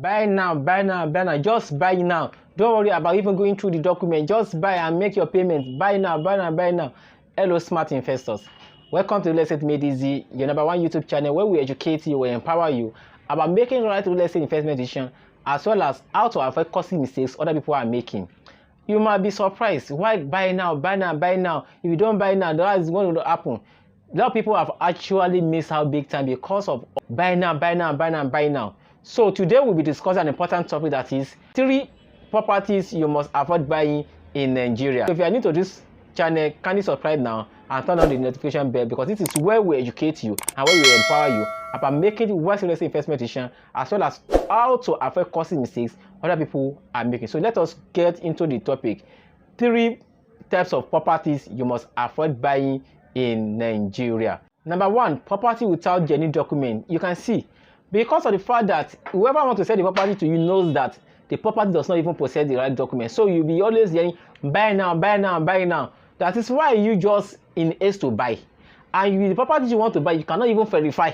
Buy now, buy now, buy now. Just buy now. Don't worry about even going through the document. Just buy and make your payment. Buy now, buy now, buy now. Hello, smart investors. Welcome to Real Estate Made Easy, your number one YouTube channel where we educate you, we empower you about making the right real estate investment decision, as well as how to avoid costly mistakes other people are making. You might be surprised. Why buy now, buy now, buy now? If you don't buy now, that is what will happen. A lot of people have actually missed out big time because of buy now, buy now, buy now, buy now. So today we'll be discussing an important topic, that is 3 properties you must avoid buying in Nigeria. So if you are new to this channel, kindly subscribe now and turn on the notification bell, because this is where we educate you and where we empower you about making wise real estate investment decision, as well as how to avoid costly mistakes other people are making. So let us get into the topic. 3 types of properties you must avoid buying in Nigeria. Number 1, property without genuine document. You can see, because of the fact that whoever wants to sell the property to you knows that the property does not even possess the right document. So you'll be always hearing buy now, buy now, buy now. That is why you just in haste to buy. And the property you want to buy, you cannot even verify.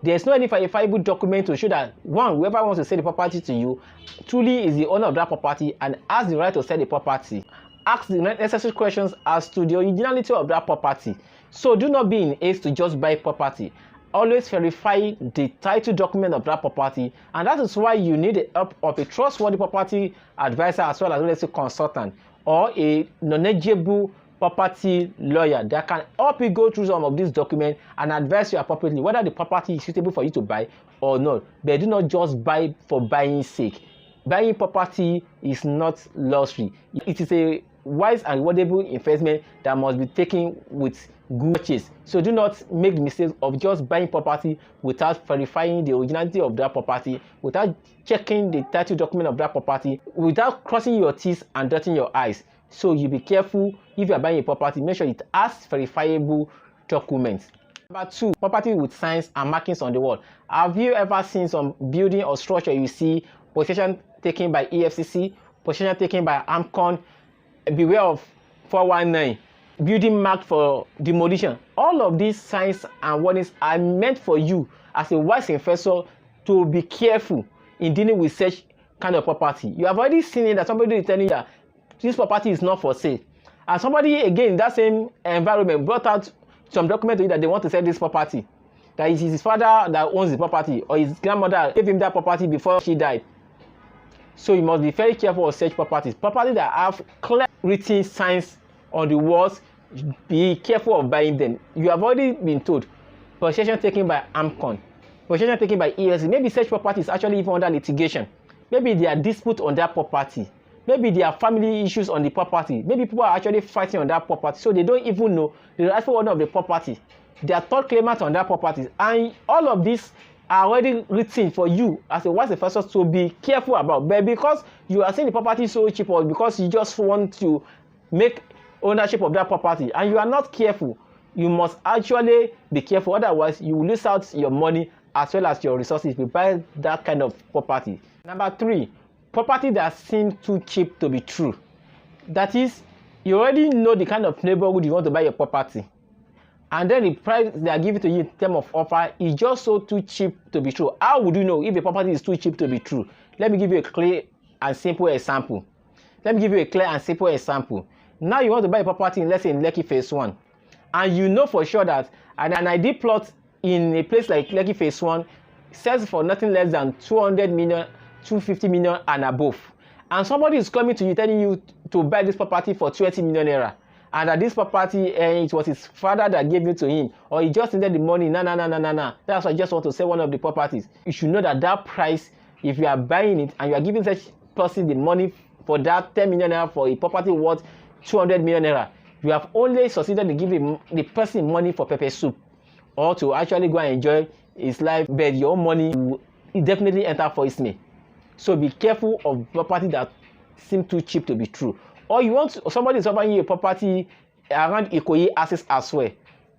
There's no any verifiable document to show that, one, whoever wants to sell the property to you truly is the owner of that property and has the right to sell the property. Ask the necessary questions as to the originality of that property. So do not be in haste to just buy property. Always verify the title document of that property, and that is why you need the help of a trustworthy property advisor, as well as real estate consultant or a knowledgeable property lawyer that can help you go through some of these documents and advise you appropriately whether the property is suitable for you to buy or not. But do not just buy for buying sake. Buying property is not luxury. It is a wise and rewardable investment that must be taken with good purchase. So do not make the mistake of just buying property without verifying the originality of that property, without checking the title document of that property, without crossing your T's and dotting your I's. So you be careful if you are buying a property, make sure it has verifiable documents. Number 2, property with signs and markings on the wall. Have you ever seen some building or structure you see possession taken by EFCC, possession taken by AMCON, beware of 419, building marked for demolition? All of these signs and warnings are meant for you as a wise investor to be careful in dealing with such kind of property. You have already seen it that somebody is telling you that this property is not for sale, and somebody again in that same environment brought out some document to you that they want to sell this property, that it is his father that owns the property or his grandmother gave him that property before she died. So you must be very careful of such properties. Properties that have clear written signs on the walls, be careful of buying them. You have already been told possession taken by AMCON, possession taken by EFCC. Maybe such property is actually even under litigation. Maybe there are disputes on that property. Maybe there are family issues on the property. Maybe people are actually fighting on that property, so they don't even know the rightful owner of the property. They are third claimants on that property, and all of these are already written for you as a wise investor to be careful about. But because you are seeing the property so cheap, or because you just want to make ownership of that property and you are not careful, you must actually be careful. Otherwise, you will lose out your money as well as your resources if you buy that kind of property. Number 3, property that seems too cheap to be true. That is, you already know the kind of neighborhood you want to buy your property, and then the price they are giving to you in terms of offer is just so too cheap to be true. How would you know if the property is too cheap to be true? Let me give you a clear and simple example. Now you want to buy a property in, let's say, in Lekki Phase 1, and you know for sure that an ideal plot in a place like Lekki Phase 1 sells for nothing less than 200 million, 250 million and above, and somebody is coming to you telling you to buy this property for 20 million naira, and that this property it was his father that gave it to him, or he just needed the money. That's why I just want to sell one of the properties. You should know that that price, if you are buying it and you are giving such person the money for that 10 million naira for a property worth 200 million naira, you have only succeeded in giving the person money for pepper soup, or to actually go and enjoy his life, but your money will definitely enter for his name. So be careful of property that seem too cheap to be true. Or you want somebody is offering you a property around Ikoyi access as well,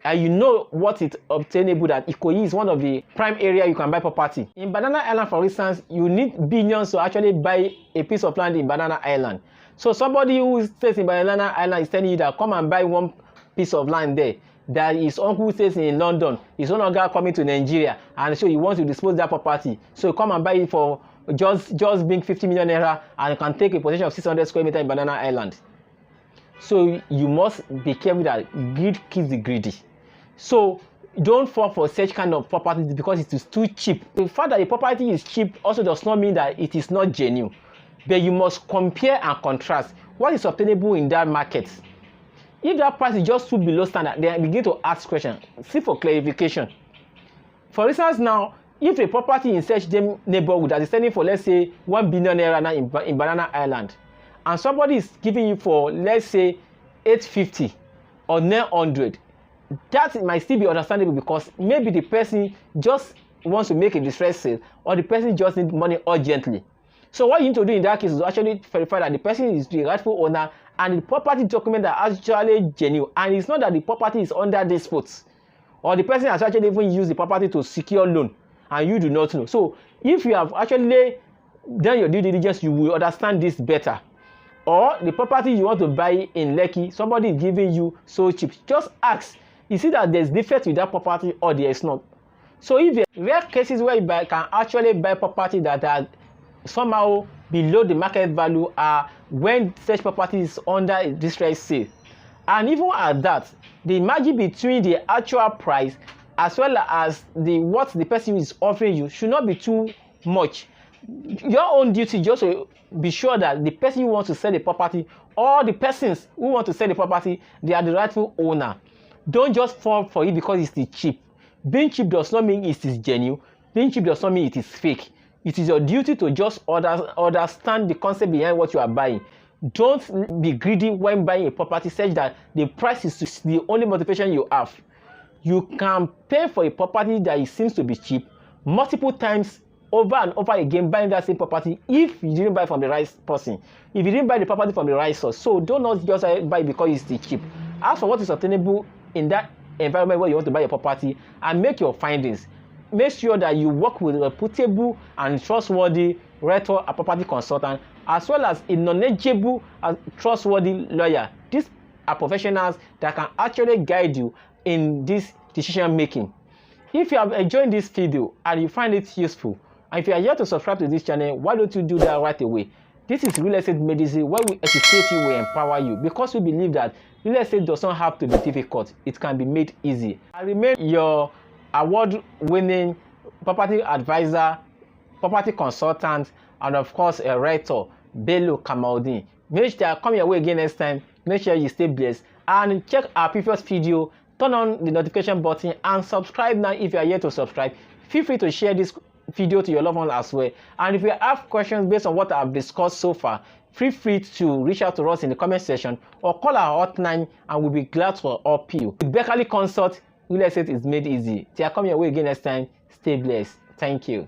and you know what is obtainable, that Ikoyi is one of the prime area you can buy property. In Banana Island, for instance, you need billions to actually buy a piece of land in Banana Island. So somebody who stays in Banana Island is telling you that come and buy one piece of land there. that his uncle stays in London is no longer coming to Nigeria, and so he wants to dispose that property. So you come and buy it for just bring 50 million naira and you can take a possession of 600 square meter in Banana Island. So you must be careful that greed kills the greedy. So don't fall for such kind of properties because it is too cheap. The fact that the property is cheap also does not mean that it is not genuine. But you must compare and contrast what is obtainable in that market. If that price is just too below standard, then begin to ask questions. Seek for clarification. For instance, now, if a property in such neighborhood that is selling for, let's say, 1 billion naira now in Banana Island, and somebody is giving you for, let's say, 850 or 900, that might still be understandable because maybe the person just wants to make a distress sale or the person just needs money urgently. So what you need to do in that case is actually verify that the person is the rightful owner and the property documents are actually genuine, and it's not that the property is under dispute or the person has actually even used the property to secure loan and you do not know. So if you have actually done your due diligence, you will understand this better. Or the property you want to buy in Lekki, somebody is giving you so cheap, just ask, is it that there's defect with that property or there is not? So if there are rare cases where you can actually buy property that are somehow below the market value are when such property is under a distress sale. And even at that, the margin between the actual price as well as what the person is offering you should not be too much. Your own duty just to be sure that the person who wants to sell the property or the persons who want to sell the property, they are the rightful owner. Don't just fall for it because it is cheap. Being cheap does not mean it is genuine. Being cheap does not mean it is fake. It is your duty to just understand the concept behind what you are buying. Don't be greedy when buying a property such that the price is the only motivation you have. You can pay for a property that seems to be cheap multiple times over and over again buying that same property if you didn't buy from the right person, if you didn't buy the property from the right source. So do not just buy because it's cheap. Ask for what is obtainable in that environment where you want to buy a property and make your findings. Make sure that you work with a reputable and trustworthy realtor or property consultant, as well as a knowledgeable and trustworthy lawyer. These are professionals that can actually guide you in this decision making. If you have enjoyed this video and you find it useful, and if you are yet to subscribe to this channel, why don't you do that right away? This is Real Estate Made Easy, where we educate you, we empower you, because we believe that real estate does not have to be difficult. It can be made easy. I remain your award-winning property advisor, property consultant, and of course a realtor, Bello Kamaldeen. Make sure I come your way again next time. Make sure you stay blessed and check our previous video. Turn on the notification button and subscribe now if you are yet to subscribe. Feel free to share this video to your loved ones as well. And if you have questions based on what I've discussed so far, feel free to reach out to us in the comment section or call our hotline and we'll be glad to help you. With Beckerly Consult, real estate is made easy. Till I come your way again next time, stay blessed. Thank you.